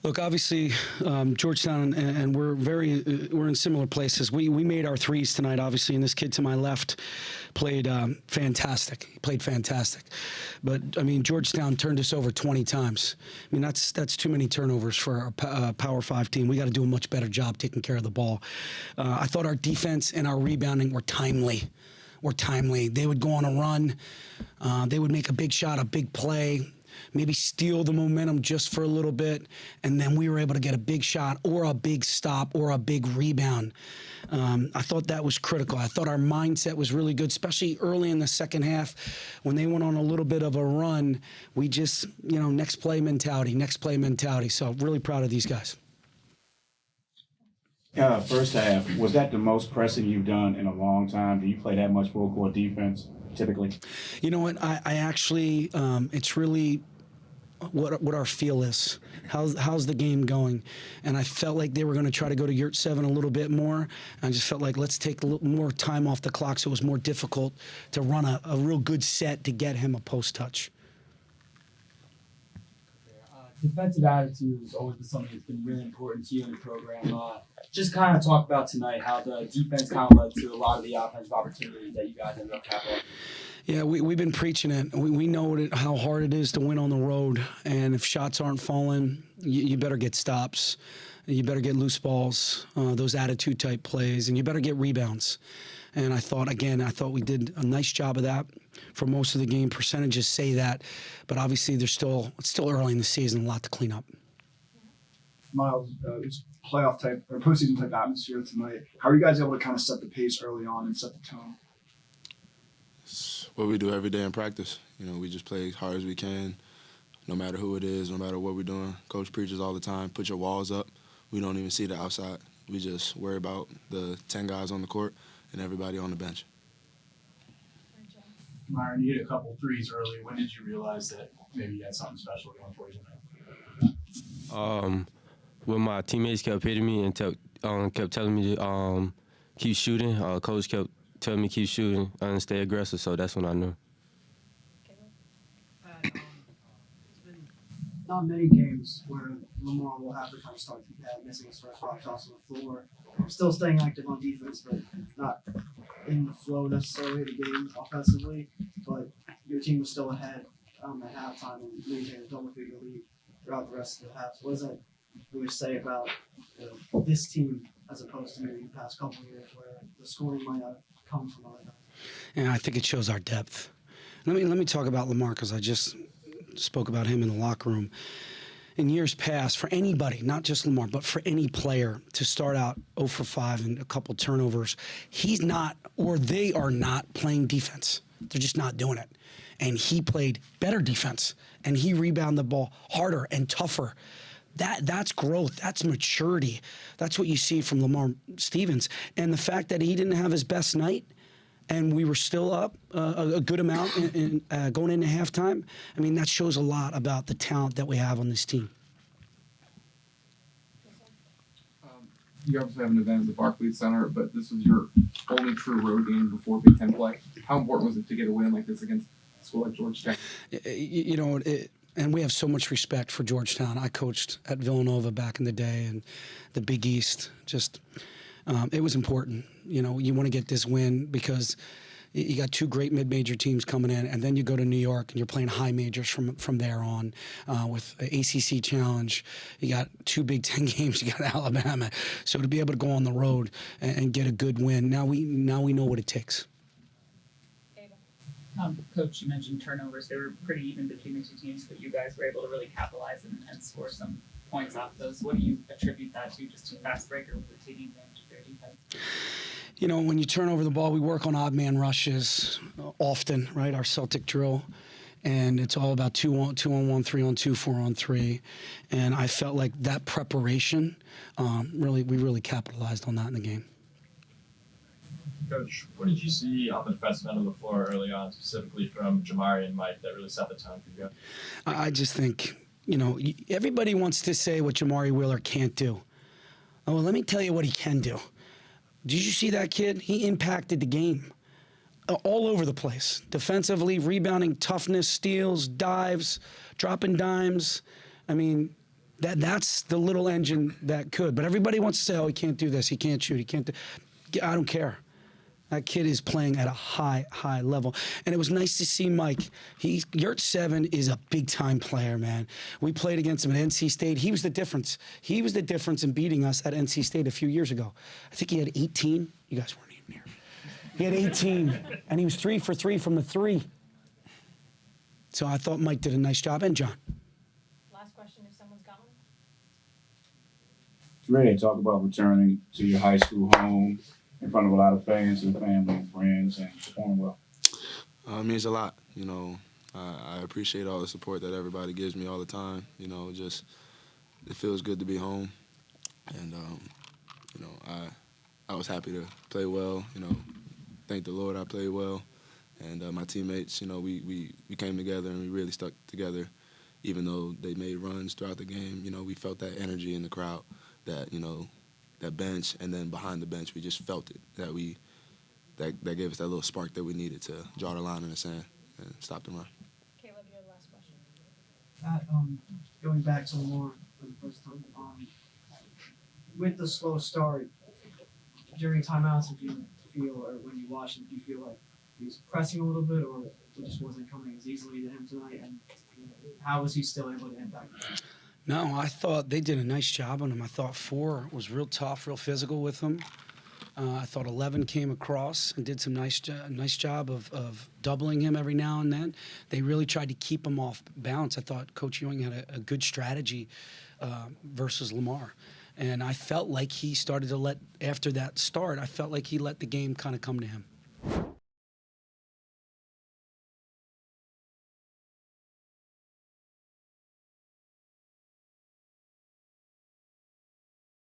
Look, obviously, Georgetown, and we're in similar places. We made our threes tonight, obviously, and this kid to my left played fantastic. He played fantastic. But, I mean, Georgetown turned us over 20 times. I mean, that's too many turnovers for a Power 5 team. We got to do a much better job taking care of the ball. I thought our defense and our rebounding were timely. They would go on a run. They would make a big shot, a big play, maybe steal the momentum just for a little bit, and then we were able to get a big shot or a big stop or a big rebound. I thought that was critical. I thought our mindset was really good, especially early in the second half when they went on a little bit of a run. We just, next play mentality. So really proud of these guys. First half, was that the most pressing you've done in a long time? Do you play that much full court defense typically? You know what? I actually, it's really what our feel is. How's the game going? And I felt like they were going to try to go to Yurt 7 a little bit more. I just felt like let's take a little more time off the clock so it was more difficult to run a real good set to get him a post touch. Defensive attitude has always been something that's been really important to you in the program. Just kind of talk about tonight how the defense kind of led to a lot of the offensive opportunities that you guys ended up capitalizing. Yeah, we've been preaching it. We know how hard it is to win on the road, and if shots aren't falling, you better get stops. You better get loose balls, those attitude-type plays, and you better get rebounds. And I thought we did a nice job of that for most of the game. Percentages say that, but obviously it's still early in the season, a lot to clean up. Miles, it's playoff type or postseason type atmosphere tonight. How are you guys able to kind of set the pace early on and set the tone? It's what we do every day in practice. We just play as hard as we can, no matter who it is, no matter what we're doing. Coach preaches all the time, put your walls up. We don't even see the outside. We just worry about the 10 guys on the court and everybody on the bench. Myron, you hit a couple threes early. When did you realize that maybe you had something special going for you tonight? When my teammates kept hitting me and kept telling me to keep shooting, coach kept telling me keep shooting and stay aggressive, so that's when I knew. Not many games where Lamar will have to kind of start missing his first 5 shots on the floor. Still staying active on defense, but not in the flow necessarily of the game offensively. But your team was still ahead at halftime and maintained a double-figure lead throughout the rest of the half. So what does that really say about this team as opposed to maybe the past couple of years where the scoring might have come from other guys? And I think it shows our depth. Let me talk about Lamar because I just spoke about him in the locker room. In years past, for anybody, not just Lamar, but for any player to start out 0 for 5 and a couple turnovers, he's not, or they are not playing defense. They're just not doing it. And he played better defense, and he rebounded the ball harder and tougher. That's growth. That's maturity. That's what you see from Lamar Stevens. And the fact that he didn't have his best night, and we were still up a good amount going into halftime, I mean, that shows a lot about the talent that we have on this team. You obviously have an event at the Barclays Center, but this was your only true road game before Big Ten play. How important was it to get a win like this against a school like Georgetown? And we have so much respect for Georgetown. I coached at Villanova back in the day, and the Big East. It was important. You want to get this win because you got 2 great mid-major teams coming in, and then you go to New York and you're playing high majors from there on with the ACC Challenge. You got 2 Big Ten games. You got Alabama. So to be able to go on the road and get a good win, now we know what it takes. Coach, you mentioned turnovers. They were pretty even between the 2 teams, but you guys were able to really capitalize and score some points off those. What do you attribute that to? Just a fast breaker with the taking advantage of their defense? When you turn over the ball, we work on odd man rushes often, right? Our Celtic drill. And it's all about 2-on-1, 3-on-2, 4-on-3. And I felt like that preparation, we really capitalized on that in the game. Coach, what did you see on the defensive end of the floor early on, specifically from Jamari and Mike, that really set the tone for you guys? I just think, everybody wants to say what Jamari Wheeler can't do. Oh, well, let me tell you what he can do. Did you see that kid? He impacted the game all over the place. Defensively, rebounding, toughness, steals, dives, dropping dimes. I mean, That's the little engine that could. But everybody wants to say, oh, he can't do this, he can't shoot, he can't do. I don't care. That kid is playing at a high, high level. And it was nice to see Mike. Yurt 7 is a big-time player, man. We played against him at NC State. He was the difference. He was the difference in beating us at NC State a few years ago. I think he had 18. You guys weren't even here. He had 18, and he was 3 for 3 from the 3. So I thought Mike did a nice job, and John. Last question, if someone's got one. Ready to talk about returning to your high school home in front of a lot of fans and family and friends and performing well? It means a lot. You know, I appreciate all the support that everybody gives me all the time. You know, just it feels good to be home, and you know, I was happy to play well. You know, thank the Lord I played well, and my teammates. You know, we came together and we really stuck together, even though they made runs throughout the game. You know, we felt that energy in the crowd. That, you know, that bench, and then behind the bench, we just felt it. That gave us that little spark that we needed to draw the line in the sand and stop the run. Caleb, you had the last question. Going back to Lamar for the first time, with the slow start during timeouts, if you feel, or when you watch him, do you feel like he was pressing a little bit, or it just wasn't coming as easily to him tonight? And how was he still able to impact the game? No, I thought they did a nice job on him. I thought 4 was real tough, real physical with him. I thought 11 came across and did some nice job of doubling him every now and then. They really tried to keep him off balance. I thought Coach Ewing had a good strategy versus Lamar. And I felt like he started to after that start, I felt like he let the game kind of come to him.